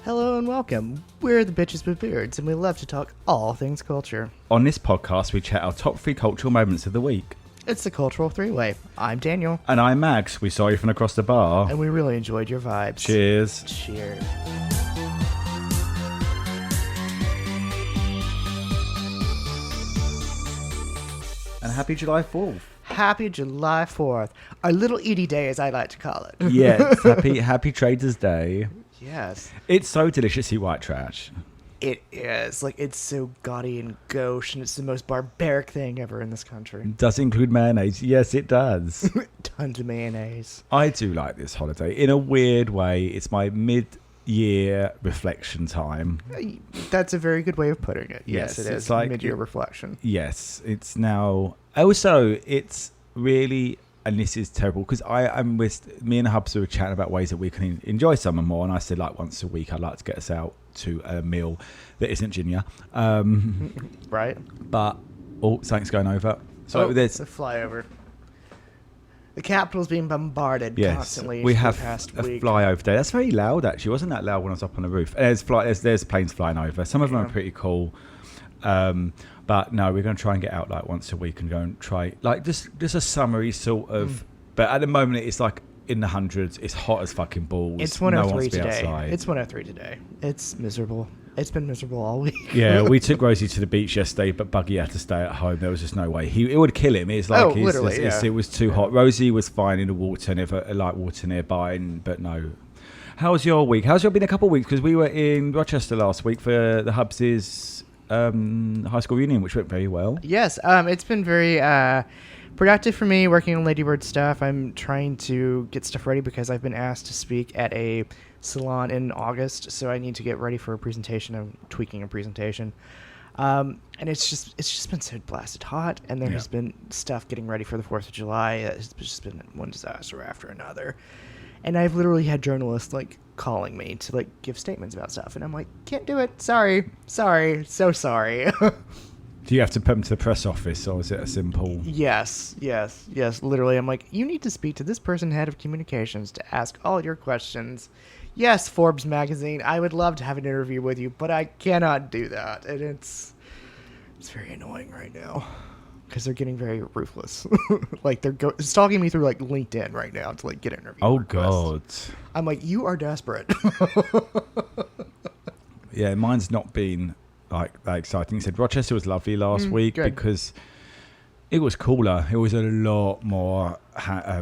Hello and welcome. We're the Bitches with Beards, and we love to talk all things culture. On this podcast, we chat our top 3 cultural moments of the week. It's the Cultural Three-Way. I'm Daniel. And I'm Max. We saw you from across the bar. And we really enjoyed your vibes. Cheers. Cheers. And happy July 4th. Happy July 4th. Our little Edie Day, as I like to call it. Yes, happy Traders Day. Yes. It's so delicious, eat white trash. It is. Like, it's so gaudy and gauche, and it's the most barbaric thing ever in this country. Does it include mayonnaise? Yes, it does. Tons of mayonnaise. I do like this holiday. In a weird way, it's my mid-year reflection time. That's a very good way of putting it. Yes, it is. It's like mid-year reflection. Yes, it's now... Also, it's really... And this is terrible because I'm with me and Hubs were chatting about ways that we can enjoy summer more. And I said, like, once a week, I'd like to get us out to a meal that isn't ginger. Right. But, something's going over. So there's a flyover. The capital's being bombarded constantly. We have past a week. flyover day. That's very loud, actually. It wasn't that loud when I was up on the roof. There's planes flying over. Some of them are pretty cool. But no, we're going to try and get out like once a week and go and try like just a summery sort of. But at the moment, it's like in the hundreds. It's hot as fucking balls. It's 103 no one wants to be today. outside. It's 103 today. It's miserable. It's been miserable all week. Yeah, we took Rosie to the beach yesterday, but Buggy had to stay at home. There was just no way. It would kill him. It's like it was too hot. Rosie was fine in the water, never like water nearby, but no. How's your week? How's your been a couple of weeks? Because we were in Rochester last week for the Hubs' high school reunion, which went very well. Yes, it's been very productive for me working on Ladybird stuff. I'm trying to get stuff ready because I've been asked to speak at a salon in August, so I need to get ready for a presentation. I'm tweaking a presentation, and it's just been so blasted hot, and there has been stuff getting ready for the 4th of July. It's just been one disaster after another. And I've literally had journalists like calling me to like give statements about stuff, and I'm like, can't do it. Sorry, so sorry. Do you have to put them to the press office, or is it a simple? Yes. Literally, I'm like, you need to speak to this person, head of communications, to ask all your questions. Yes, Forbes magazine. I would love to have an interview with you, but I cannot do that, and it's very annoying right now. Because they're getting very ruthless. Like, they're stalking me through, like, LinkedIn right now to, like, get an interview. Oh, requests. God. I'm like, you are desperate. Yeah, mine's not been, like, that exciting. He said Rochester was lovely last week because it was cooler. It was a lot more...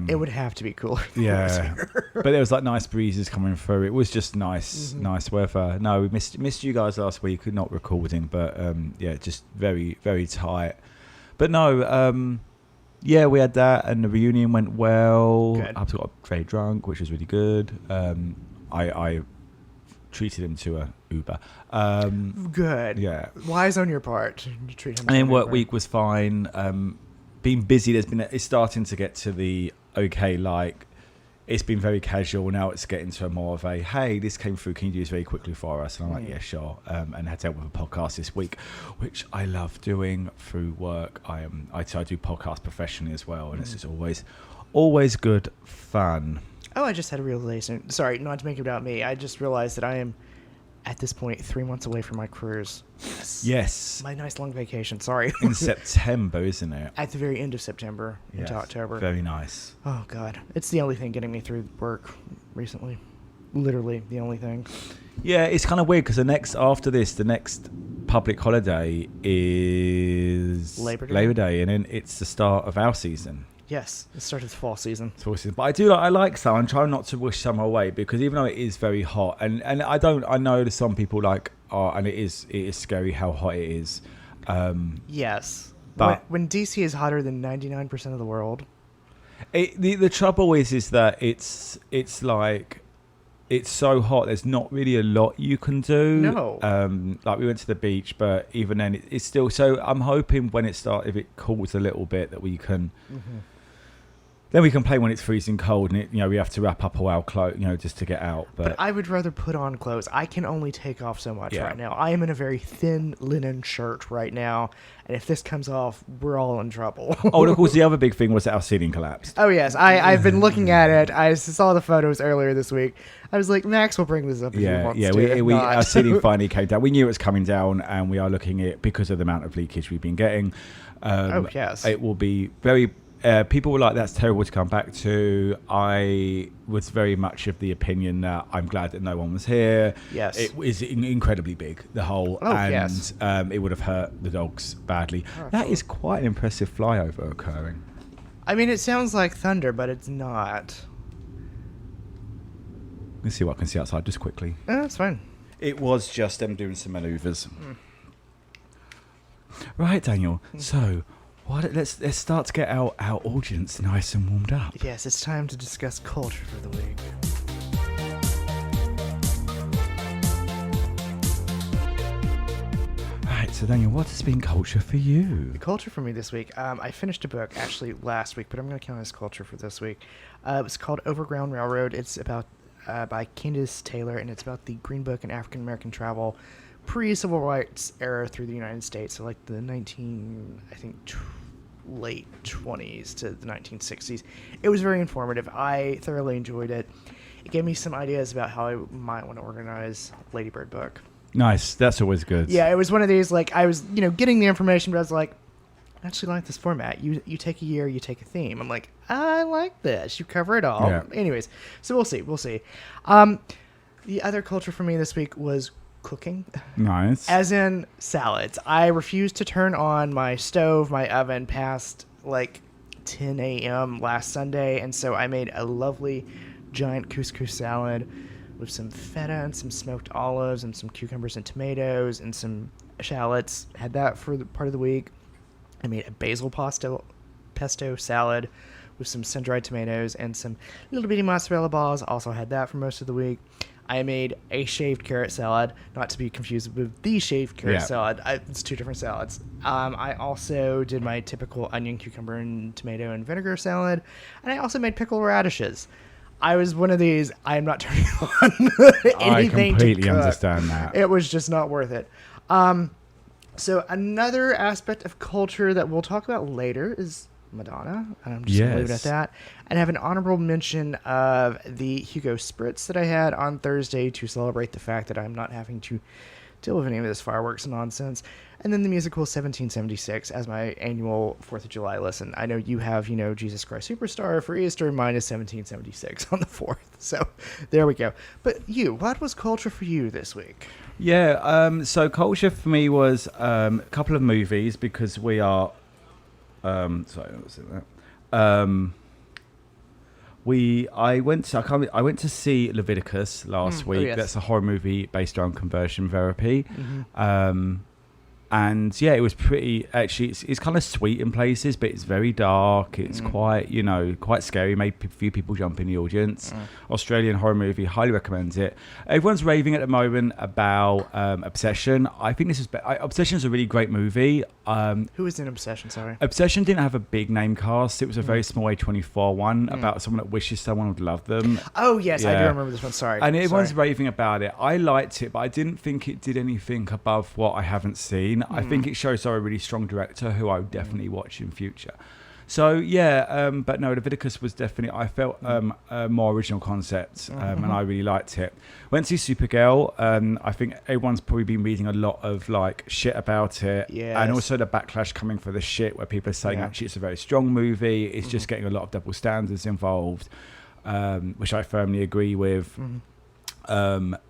it would have to be cooler. Yeah. But there was, like, nice breezes coming through. It was just nice weather. No, we missed you guys last week, not recording, but, just very, very tight. But no, we had that, and the reunion went well. Good. I got very drunk, which was really good. I treated him to a Uber. Good. Yeah. Wise on your part to treat him. And then work week was fine. Being busy, it's starting to get to the okay, like, it's been very casual. Now it's getting to a more of a, hey, this came through, can you do this very quickly for us? And I'm like, yeah, sure. And had to help with a podcast this week, which I love doing through work. I do podcasts professionally as well, and it's just always good fun. Oh, I just had a realization. Sorry, not to make it about me. I just realized that I am, at this point, 3 months away from my cruise. Yes. My nice long vacation, sorry. In September, isn't it? At the very end of September into October. Very nice. Oh, God. It's the only thing getting me through work recently. Literally the only thing. Yeah, it's kind of weird because the next public holiday is Labor Day, and then it's the start of our season. Yes, it started the fall season. But I like summer. I'm trying not to wish summer away because even though it is very hot, and I know that some people like and it is scary how hot it is. Yes, but when DC is hotter than 99% of the world, the trouble is that it's like it's so hot. There's not really a lot you can do. No. Like we went to the beach, but even then it's still. So I'm hoping when if it cools a little bit that we can. Then we can play when it's freezing cold, and we have to wrap up all our clothes, just to get out. But I would rather put on clothes. I can only take off so much Yeah. right now. I am in a very thin linen shirt right now, and if this comes off, we're all in trouble. Oh, and of course, the other big thing was that our ceiling collapsed. Oh, yes. I've been looking at it. I saw the photos earlier this week. I was like, Max will bring this up if he wants to. Our ceiling finally came down. We knew it was coming down, and we are looking at it because of the amount of leakage we've been getting. Yes. It will be very... people were like, that's terrible to come back to. I was very much of the opinion that I'm glad that no one was here. Yes. It was incredibly big, the hole. Yes. It would have hurt the dogs badly. That is quite an impressive flyover occurring. I mean, it sounds like thunder, but it's not. Let's see what I can see outside just quickly. That's fine. It was just them doing some manoeuvres. Right, Daniel. So... Let's start to get our audience nice and warmed up. Yes, it's time to discuss culture for the week. Right, so Daniel, what has been culture for you? The culture for me this week, I finished a book actually last week, but I'm going to count it as culture for this week. It was called Overground Railroad. It's about by Candace Taylor, and it's about the Green Book and African American travel pre-civil rights era through the United States, so like the late 20s to the 1960s. It was very informative. I thoroughly enjoyed it. It gave me some ideas about how I might want to organize Lady Bird book. Nice. That's always good. Yeah, it was one of these, like, I was, getting the information, but I was like, I actually like this format. You take a year, you take a theme. I'm like, I like this. You cover it all. Yeah. Anyways, so we'll see. The other culture for me this week was cooking. Nice. As in salads. I refused to turn on my stove, my oven past like 10 a.m. last Sunday, and so I made a lovely giant couscous salad with some feta and some smoked olives and some cucumbers and tomatoes and some shallots. Had that for the part of the week. I made a basil pesto salad with some sun-dried tomatoes and some little bitty mozzarella balls. Also had that for most of the week. I made a shaved carrot salad, not to be confused with the shaved carrot salad. It's two different salads. I also did my typical onion, cucumber, and tomato and vinegar salad. And I also made pickled radishes. I was one of these, I am not turning on anything I completely to cook. understand that. It was just not worth it. So another aspect of culture that we'll talk about later is Madonna, and I'm just going to leave it at that. And have an honorable mention of the Hugo Spritz that I had on Thursday to celebrate the fact that I'm not having to deal with any of this fireworks nonsense. And then the musical 1776 as my annual 4th of July listen. I know you have, Jesus Christ Superstar for Easter. Mine is 1776 on the 4th. So there we go. But what was culture for you this week? Yeah, so culture for me was a couple of movies because we are... sorry, what was it? I went to see Leviticus last week. yes. That's a horror movie based around conversion therapy. Mm-hmm. And yeah, it was pretty. Actually, it's kind of sweet in places, but it's very dark. It's quite scary. Made a few people jump in the audience. Australian horror movie. Highly recommend it. Everyone's raving at the moment about Obsession. I think this is. Obsession is a really great movie. Who was in Obsession? Sorry. Obsession didn't have a big name cast. It was a very small A24 one about someone that wishes someone would love them. Oh yes, I do remember this one. Sorry. And everyone's raving about it. I liked it, but I didn't think it did anything above what I haven't seen. I think it shows a really strong director who I would definitely watch in future. So yeah, but no, Leviticus was definitely, I felt a more original concept, and I really liked it. Went to see Supergirl. I think everyone's probably been reading a lot of like shit about it, and also the backlash coming for the shit where people are saying actually it's a very strong movie. It's just getting a lot of double standards involved, which I firmly agree with.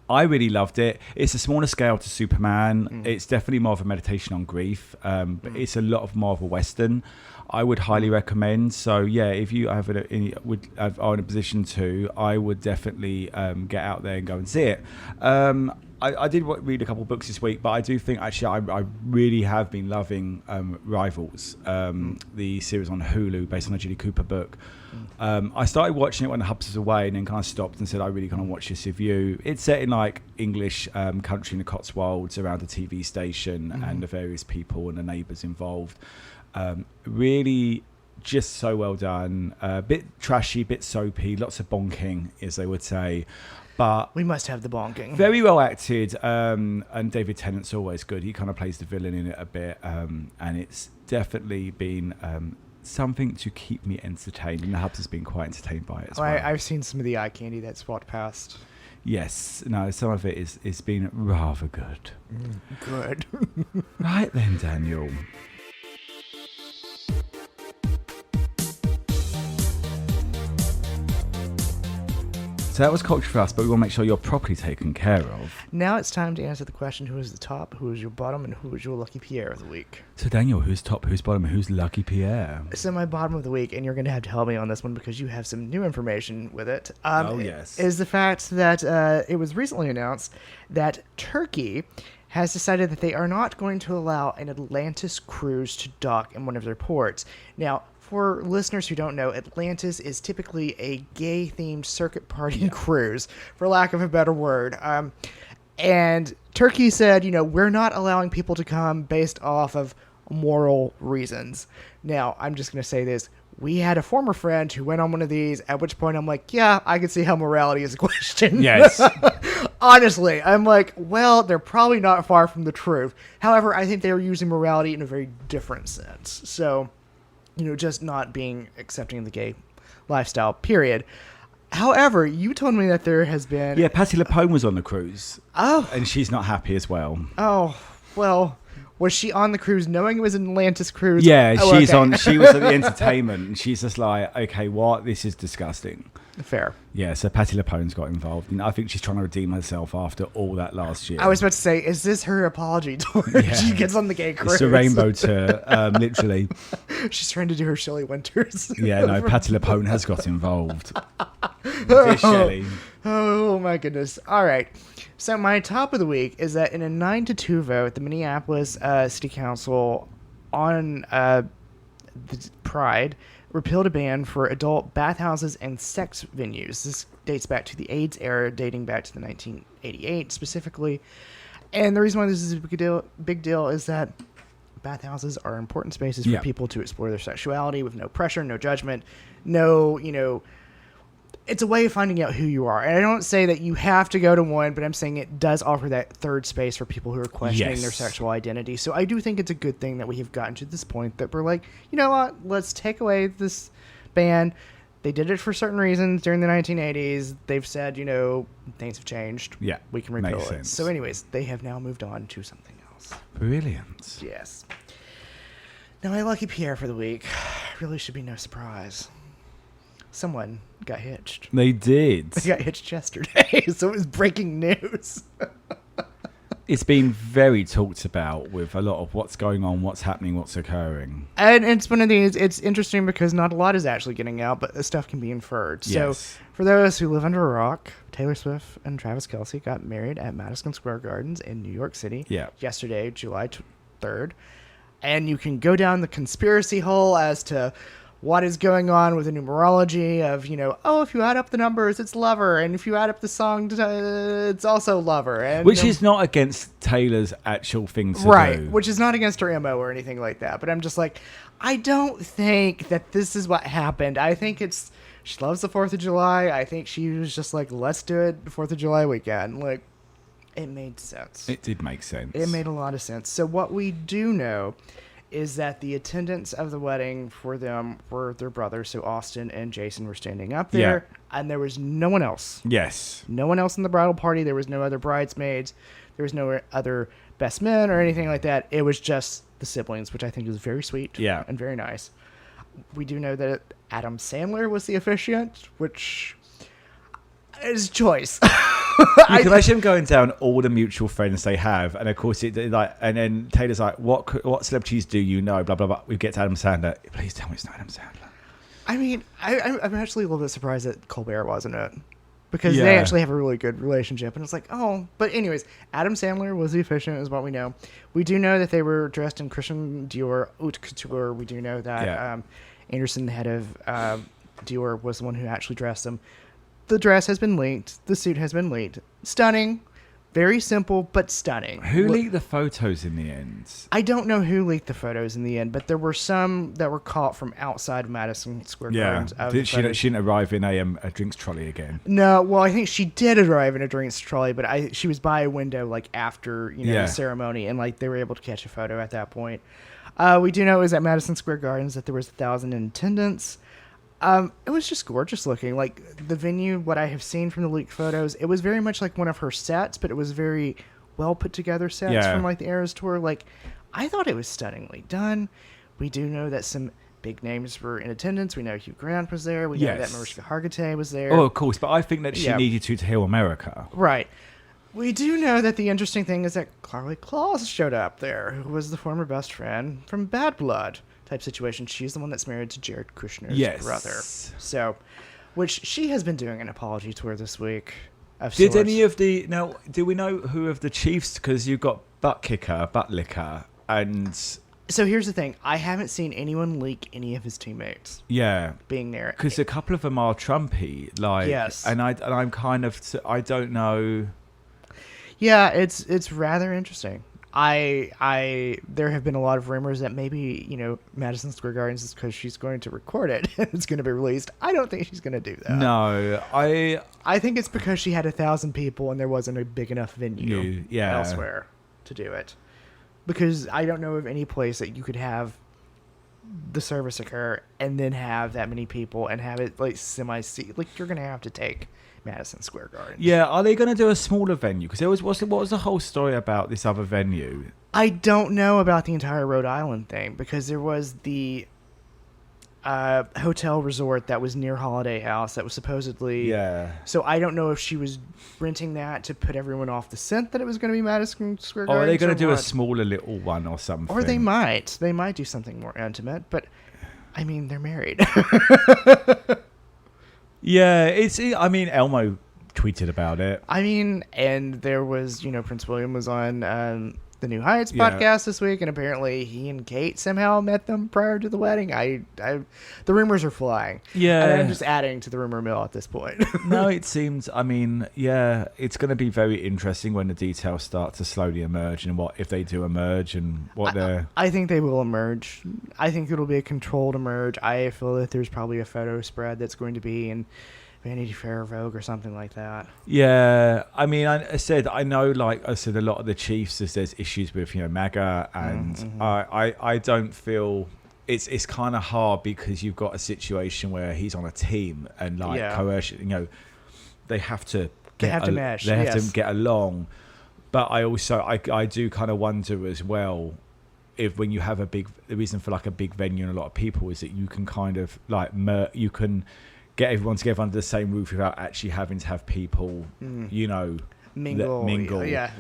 I really loved it. It's a smaller scale to Superman. It's definitely more of a meditation on grief, but it's a lot of more of a Western. I would highly recommend. So yeah, if you are in a position to, I would definitely get out there and go and see it. I did read a couple of books this week, but I do think actually I really have been loving Rivals, the series on Hulu based on a Julie Cooper book. I started watching it when the Hubs was away and then kind of stopped and said I really kind of watch this with you. It's set in like English country in the Cotswolds around a TV station and the various people and the neighbours involved. Really just so well done. A bit trashy, bit soapy, lots of bonking, as they would say. But we must have the bonking. Very well acted, and David Tennant's always good. He kind of plays the villain in it a bit, and it's definitely been something to keep me entertained, and the Hubs has been quite entertained by it as well. I've seen some of the eye candy that's walked past. Yes, no, some of it is been rather good. Good. Right then, Daniel. So that was culture for us, but we want to make sure you're properly taken care of. Now it's time to answer the question, who is the top, who is your bottom, and who is your lucky Pierre of the week? So Daniel, who's top, who's bottom, and who's lucky Pierre? So my bottom of the week, and you're going to have to help me on this one because you have some new information with it. Yes. Is the fact that it was recently announced that Turkey has decided that they are not going to allow an Atlantis cruise to dock in one of their ports. Now, for listeners who don't know, Atlantis is typically a gay-themed circuit party cruise, for lack of a better word. And Turkey said, we're not allowing people to come based off of moral reasons. Now, I'm just going to say this. We had a former friend who went on one of these, at which point I'm like, yeah, I can see how morality is a question. Yes. Honestly, I'm like, well, they're probably not far from the truth. However, I think they were using morality in a very different sense. So, just not being accepting of the gay lifestyle, period. However, you told me that there has been... Yeah, Patti LuPone was on the cruise. Oh. And she's not happy as well. Oh, well... Was she on the cruise knowing it was an Atlantis cruise? Yeah, okay. She was at the entertainment, and she's just like, okay, what? This is disgusting. Fair. Yeah, so Patti LuPone's got involved, and I think she's trying to redeem herself after all that last year. I was about to say, is this her apology tour? Yeah. She gets on the gay cruise. It's a rainbow tour, literally. She's trying to do her Shelley Winters. Yeah, no, Patti LuPone has got involved. Dear Shelley. Oh, my goodness. All right. So my top of the week is that in a 9-2 vote, the Minneapolis City Council on the Pride repealed a ban for adult bathhouses and sex venues. This dates back to the AIDS era, dating back to the 1988 specifically. And the reason why this is a big deal is that bathhouses are important spaces for people to explore their sexuality with no pressure, no judgment, no, it's a way of finding out who you are. And I don't say that you have to go to one, but I'm saying it does offer that third space for people who are questioning their sexual identity. So I do think it's a good thing that we have gotten to this point that we're like, you know what, let's take away this ban. They did it for certain reasons during the 1980s. They've said, things have changed. Yeah, we can repeal it. sense. So anyways, they have now moved on to something else. Brilliant. Yes. Now, my lucky Pierre for the week really should be no surprise. Someone got hitched. They did. They got hitched yesterday, so it was breaking news. It's been very talked about with a lot of what's going on, what's happening, what's occurring. And it's one of these, it's interesting because not a lot is actually getting out, but stuff can be inferred. So for those who live under a rock, Taylor Swift and Travis Kelce got married at Madison Square Gardens in New York City yesterday, July 3rd. And you can go down the conspiracy hole as to what is going on with the numerology of, if you add up the numbers, it's lover. And if you add up the song, it's also lover. And which is not against Taylor's actual thing to do. Right, which is not against her MO or anything like that. But I'm just like, I don't think that this is what happened. I think she loves the 4th of July. I think she was just like, let's do it the 4th of July weekend. Like, it made sense. It did make sense. It made a lot of sense. So what we do know is that the attendants of the wedding for them were their brothers. So Austin and Jason were standing up there, and there was no one else. Yes. No one else in the bridal party. There was no other bridesmaids. There was no other best men or anything like that. It was just the siblings, which I think is very sweet and very nice. We do know that Adam Sandler was the officiant, which is choice. You can imagine him going down all the mutual friends they have, and of course, and then Taylor's like, "What celebrities do you know?" Blah blah blah. We get to Adam Sandler. Please tell me it's not Adam Sandler. I mean, I'm actually a little bit surprised that Colbert wasn't it, because they actually have a really good relationship, and it's like, oh. But anyways, Adam Sandler was the officiant, is what we know. We do know that they were dressed in Christian Dior haute couture. We do know that Anderson, the head of Dior, was the one who actually dressed them. The dress has been leaked. The suit has been leaked. Stunning. Very simple, but stunning. Who leaked the photos in the end? I don't know who leaked the photos in the end, but there were some that were caught from outside of Madison Square Gardens. She didn't arrive in a drinks trolley again. No, well, I think she did arrive in a drinks trolley, but she was by a window like after the ceremony, and like they were able to catch a photo at that point. We do know it was at Madison Square Gardens that there was 1,000 in attendance. It was just gorgeous looking. Like the venue, what I have seen from the leaked photos, it was very much like one of her sets, but it was very well put together sets from like the Eras tour. Like I thought it was stunningly done. We do know that some big names were in attendance. We know Hugh Grant was there. We know that Mariska Hargitay was there. Oh, of course, but I think that she needed to heal America. Right. We do know that the interesting thing is that Chloe Claus showed up there, who was the former best friend from Bad Blood type situation. She's the one that's married to Jared Kushner's brother. So, which she has been doing an apology tour this week. Did any of the... Now, do we know who of the Chiefs? Because you've got Butt Licker, and... So here's the thing. I haven't seen anyone leak any of his teammates. Yeah. Being there. Because a couple of them are Trumpy. Like, yes. And I'm kind of... I don't know... Yeah, it's rather interesting. There have been a lot of rumors that maybe, Madison Square Gardens is because she's going to record it and it's going to be released. I don't think she's going to do that. No, I think it's because she had 1,000 people and there wasn't a big enough venue elsewhere to do it. Because I don't know of any place that you could have the service occur and then have that many people and have it like semi-seat. Like you're going to have to take Madison Square Garden. Yeah, are they going to do a smaller venue? Because what was the whole story about this other venue? I don't know about the entire Rhode Island thing because there was the hotel resort that was near Holiday House that was supposedly... Yeah. So I don't know if she was renting that to put everyone off the scent that it was going to be Madison Square Garden. Or are they going to do a smaller little one or something? Or they might. They might do something more intimate, but I mean, they're married. Yeah, Elmo tweeted about it. And there was, Prince William was on the New Heights podcast this week, and apparently he and Kate somehow met them prior to the wedding. The rumors are flying. Yeah. And I'm just adding to the rumor mill at this point. No, it seems, it's going to be very interesting when the details start to slowly emerge and what if they do emerge and what they're... I think they will emerge. I think it'll be a controlled emerge. I feel that there's probably a photo spread that's going to be in Vanity Fair or Vogue or something like that. Yeah, I know, like I said, a lot of the Chiefs, there's issues with, MAGA, and I don't feel... It's kind of hard because you've got a situation where he's on a team and coercion, they have to mesh. They have to get along. But I do kind of wonder as well if when you have the reason for like a big venue and a lot of people is that you can kind of like you can get everyone together under the same roof without actually having to have people, mingle. Yeah.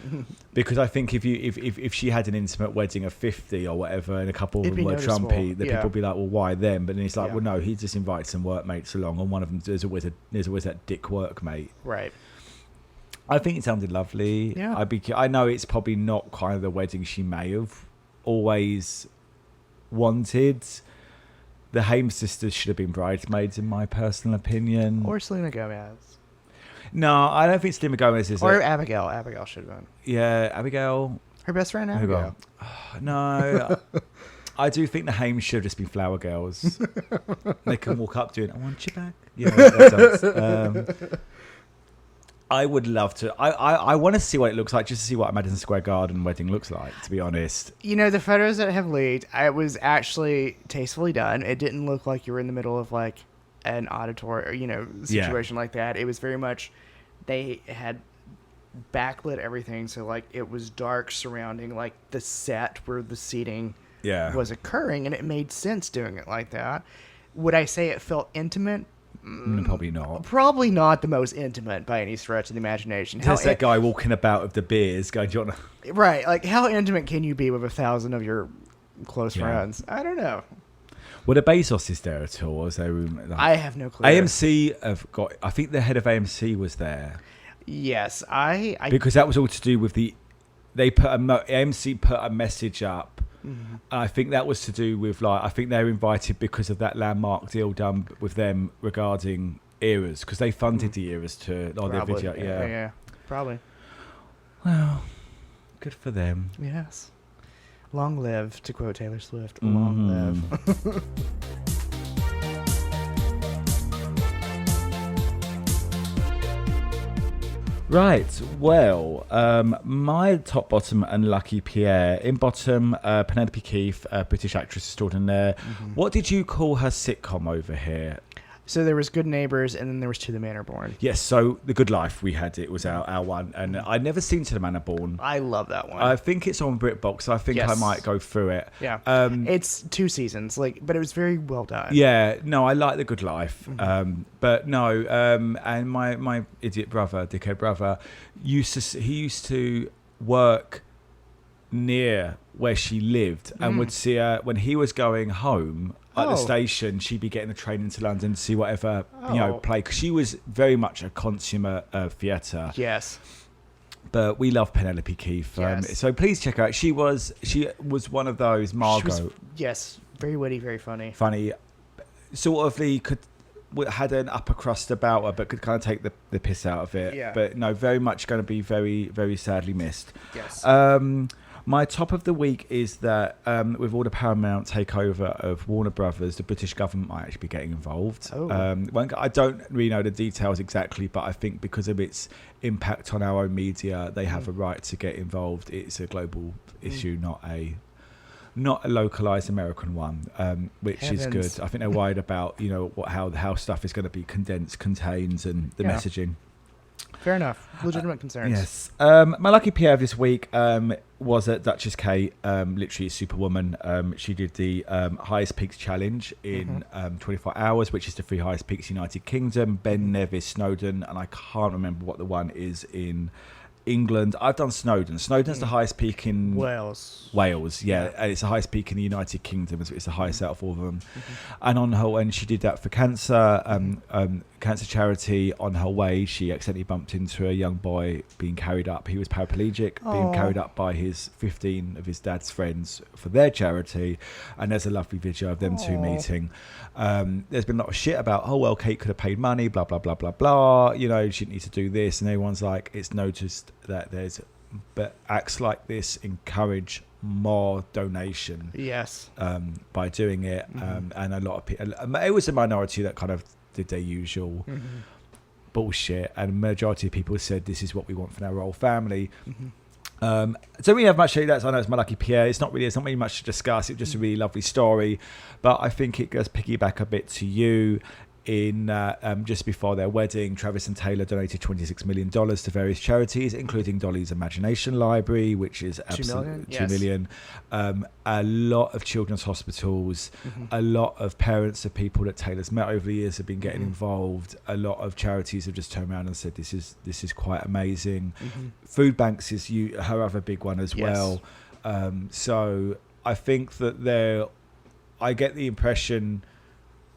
Because I think if she had an intimate wedding of 50 or whatever and a couple of them were Trumpy, people would be like, well, why them? But then it's like, well, no, he just invited some workmates along, and one of them there's always that dick workmate. Right. I think it sounded lovely. Yeah. I know it's probably not kind of the wedding she may have always wanted. The Haim sisters should have been bridesmaids, in my personal opinion. Or Selena Gomez. No, I don't think Selena Gomez is. Or Abigail. Abigail should have been. Yeah, Abigail. Her best friend, Abigail. No, I do think the Haim should have just been flower girls. They can walk up doing, I want you back. Yeah, that does. I would love to. I want to see what it looks like, just to see what a Madison Square Garden wedding looks like, to be honest. The photos that have leaked, it was actually tastefully done. It didn't look like you were in the middle of like an auditorium, situation like that. It was very much, they had backlit everything, so like it was dark surrounding like the set where the seating was occurring, and it made sense doing it like that. Would I say it felt intimate? Probably not. Probably not the most intimate by any stretch of the imagination. There's that guy walking about with the beers going, do you want to... Right, like how intimate can you be with 1,000 of your close friends? I don't know. Were the Bezos there at all? Or is there room? Like, I have no clue. AMC have got... I think the head of AMC was there. Yes, because that was all to do with the... AMC put a message up. Mm-hmm. I think that was to do with I think they were invited because of that landmark deal done with them regarding Eras, because they funded the Eras to their video. Yeah, probably. Well, good for them. Yes. Long live, to quote Taylor Swift. Long live. Right, well, my top, bottom, and lucky Pierre. In bottom, Penelope Keith, British actress extraordinaire. What did you call her sitcom over here? So there was Good Neighbors, and then there was To the Manor Born. Yes, so The Good Life, we had it was our one, and I'd never seen To the Manor Born. I love that one. I think it's on BritBox, so I think I might go through it. Yeah, it's 2 seasons, but it was very well done. Yeah, no, I like The Good Life, but no, and my idiot brother, dickhead brother, he used to work near where she lived, and would see her when he was going home. At the station, she'd be getting the train into London to see whatever play, because she was very much a consumer of theatre. Yes, but we love Penelope Keith. Yes. So please check her out. She was one of those Margot. Yes, very witty, very funny. Funny, sort of had an upper crust about her, but could kind of take the piss out of it. Yeah. But no, very much going to be very, very sadly missed. Yes. My top of the week is that with all the Paramount takeover of Warner Brothers, the British government might actually be getting involved. I don't really know the details exactly, but I think because of its impact on our own media, they have a right to get involved. It's a global issue, not a localized American one, which is good. I think they're worried about how stuff is going to be condensed, contained, and the messaging. Fair enough. Legitimate concerns. Yes. My lucky Pierre this week was at Duchess Kate, literally a superwoman. She did the highest peaks challenge in 24 hours, which is the 3 highest peaks United Kingdom, Ben Nevis, Snowdon, and I can't remember what the one is in England. I've done Snowdon. Snowdon's the highest peak in Wales, yeah, and it's the highest peak in the United Kingdom. It's the highest out of all of them. And on her, when she did that for cancer charity, on her way, she accidentally bumped into a young boy being carried up. He was paraplegic, being carried up by 15 of his dad's friends for their charity. And there's a lovely video of them two meeting. There's been a lot of shit about, Kate could have paid money, blah, blah, blah, blah, blah. She didn't need to do this. And everyone's like, it's noticed that but acts like this encourage more donation. Yes. By doing it. And a lot of people, it was a minority that kind of did their usual bullshit, and a majority of people said this is what we want from our royal family. Don't really have much to say. I know it's my lucky Pierre. It's not really much to discuss. It's just a really lovely story, but I think it goes piggyback a bit to you. In just before their wedding, Travis and Taylor donated $26 million to various charities, including Dolly's Imagination Library, which is absolutely $2 million. A lot of children's hospitals, a lot of parents of people that Taylor's met over the years have been getting involved. A lot of charities have just turned around and said this is quite amazing. Food banks is her other big one as well. So I think that I get the impression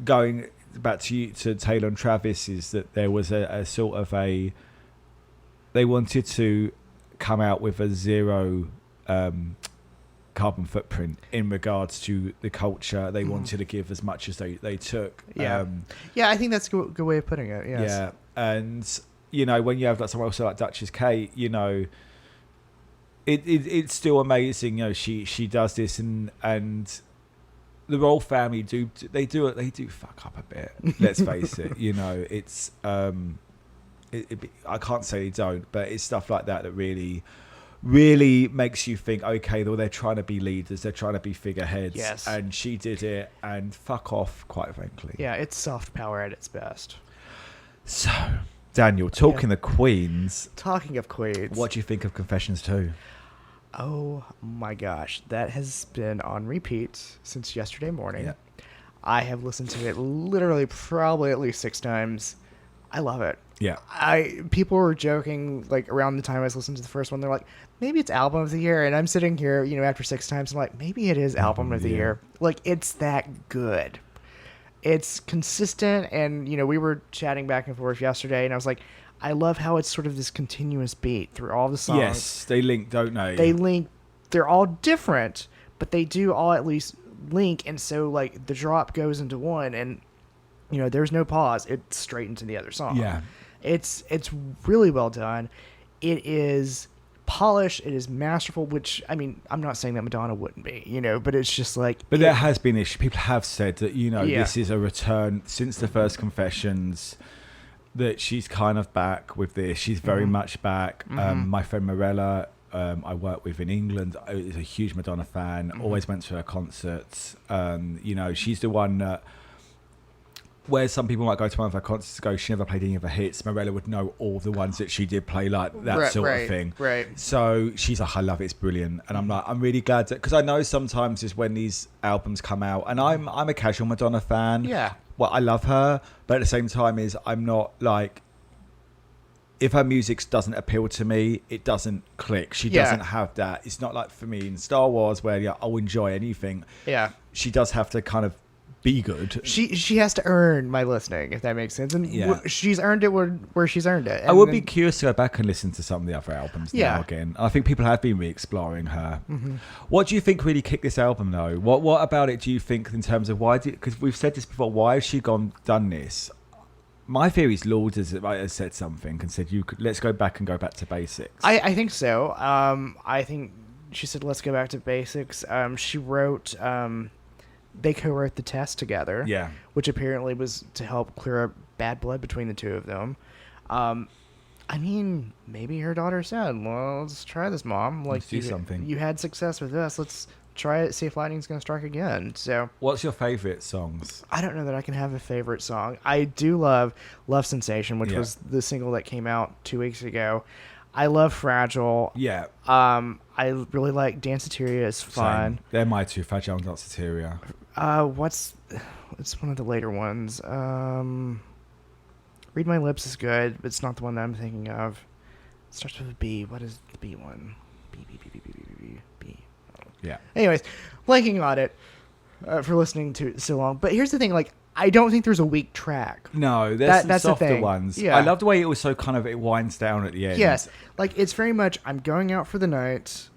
going back to Taylor and Travis is that there was a sort of they wanted to come out with a zero carbon footprint in regards to the culture. They wanted to give as much as they took. I think that's a good way of putting it. Yes. Yeah, and when you have someone else like Duchess Kate, it's still amazing. She does this and the royal family do fuck up a bit. Let's face it. It's I can't say they don't, but it's stuff like that really, really makes you think. Okay, well, they're trying to be leaders, they're trying to be figureheads. Yes. And she did it, and fuck off, quite frankly. Yeah, it's soft power at its best. So, Daniel, talking the Queens. Talking of Queens, what do you think of Confessions 2? Oh my gosh, that has been on repeat since yesterday morning. Yeah. I have listened to it literally probably at least 6 times. I love it. Yeah. People were joking around the time I was listening to the first one. They're like, maybe it's album of the year, and I'm sitting here, after 6 times, I'm like, maybe it is album of the year. It's that good. It's consistent, and we were chatting back and forth yesterday, and I was like, I love how it's sort of this continuous beat through all the songs. Yes, they link, don't they? They link. They're all different, but they do all at least link. And so, the drop goes into one, and there's no pause. It's straight into the other song. Yeah, it's really well done. It is polished. It is masterful, which, I mean, I'm not saying that Madonna wouldn't be, you know, but it's just like... But there has been issue. People have said that, you know, Yeah. this is a return since the first Confessions, that she's kind of back with this. She's very much back. My friend Morella, I work with in England, is a huge Madonna fan, always went to her concerts. You know, she's the one that, where some people might go to one of her concerts to go, she never played any of her hits. Morella would know all of the ones that she did play, like that sort of thing. Right. So she's like, I love it, it's brilliant. And I'm like, I'm really glad that, because I know sometimes is when these albums come out, and I'm a casual Madonna fan. Yeah. Well, I love her, but at the same time is I'm not like, if her music doesn't appeal to me, it doesn't click. She doesn't have that. It's not like for me in Star Wars where I'll enjoy anything. Yeah. She does have to kind of be good. She has to earn my listening, if that makes sense. And she's earned it where she's earned it. And I would be curious to go back and listen to some of the other albums now Yeah. again. I think people have been re-exploring her. What do you think really kicked this album though? What about it do you think in terms of because we've said this before, why has she done this? My theory is Lourdes has said something and said, let's go back to basics. I think so. I think she said, let's go back to basics. She wrote... they co-wrote The Test together, which apparently was to help clear up bad blood between the two of them. I mean, maybe her daughter said, well, let's try this, Mom. Like, let's do something. You had success with this. Let's try it, see if lightning's going to strike again. So, what's your favorite songs? I don't know that I can have a favorite song. I do love Love Sensation, which was the single that came out 2 weeks ago. I love Fragile. Yeah. I really like Danceteria. Is fun. Same. They're my two, Fragile and Danceteria. It's one of the later ones. Read My Lips is good, but it's not the one that I'm thinking of. It starts with a B. What is the B one? B. Yeah. Anyways, blanking on it for listening to it so long. But here's the thing, like, I don't think there's a weak track. No, there's some that's the softer thing. ones. Yeah. I love the way it was so kind of, it winds down at the end. Yes. Like, it's very much, I'm going out for the night,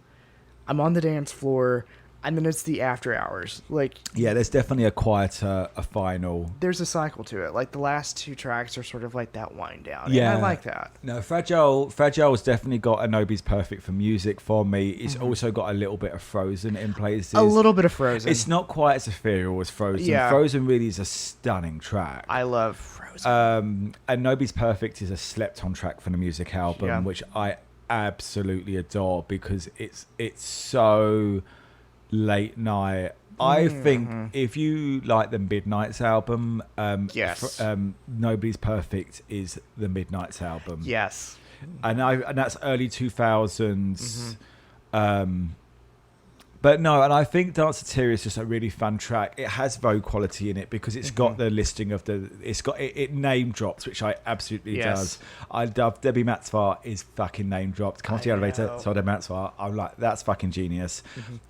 I'm on the dance floor, and then it's the after hours. Like, yeah, there's definitely a quieter, a final. There's a cycle to it. Like, the last two tracks are sort of like that wind down. Yeah. And I like that. No, Fragile's definitely got a Nobody's Perfect for music for me. It's also got a little bit of Frozen in places. A little bit of Frozen. It's not quite as ethereal as Frozen. Yeah. Frozen really is a stunning track. I love Frozen. And Nobody's Perfect is a slept on track for the music album, which I absolutely adore because it's so late night. I think if you like the Midnight's album, Nobody's Perfect is the Midnight's album. Yes. And that's early 2000s. But no, and I think Danceteria is just a really fun track. It has Vogue quality in it because it's got the listing of it name drops, which I absolutely does. I love Debbie Matzvar is fucking name dropped. Come to the elevator, so Debbie Matzvar. I'm like, that's fucking genius.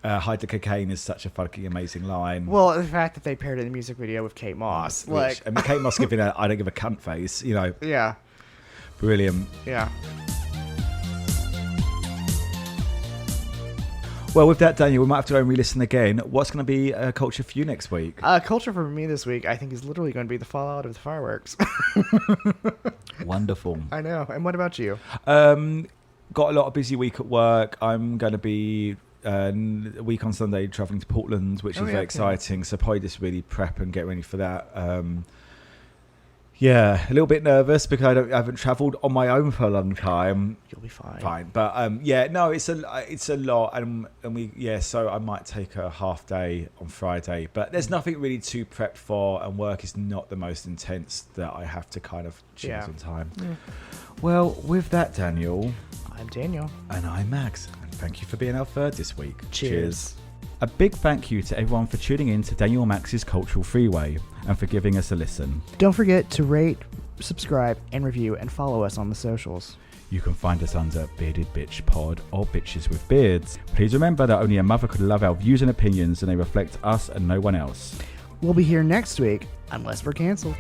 Hide the cocaine is such a fucking amazing line. Well, the fact that they paired it in the music video with Kate Moss, I mean, Kate Moss giving I don't give a cunt face, you know. Yeah. Brilliant. Yeah. Well, with that, Daniel, we might have to go and re-listen again. What's going to be culture for you next week? Culture for me this week, I think, is literally going to be the fallout of the fireworks. Wonderful. I know. And what about you? Got a lot of busy week at work. I'm going to be a week on Sunday travelling to Portland, which is very exciting. So probably just really prep and get ready for that. Yeah, a little bit nervous because I haven't travelled on my own for a long time. You'll be fine. But it's a lot, and so I might take a half day on Friday. But there's nothing really to prep for, and work is not the most intense that I have to kind of choose on time. Yeah. Well, with that, Daniel, I'm Daniel, and I'm Max, and thank you for being our third this week. Cheers. A big thank you to everyone for tuning in to Daniel Max's Cultural Freeway and for giving us a listen. Don't forget to rate, subscribe, and review, and follow us on the socials. You can find us under Bearded Bitch Pod or Bitches with Beards. Please remember that only a mother could love our views and opinions, and they reflect us and no one else. We'll be here next week, unless we're cancelled.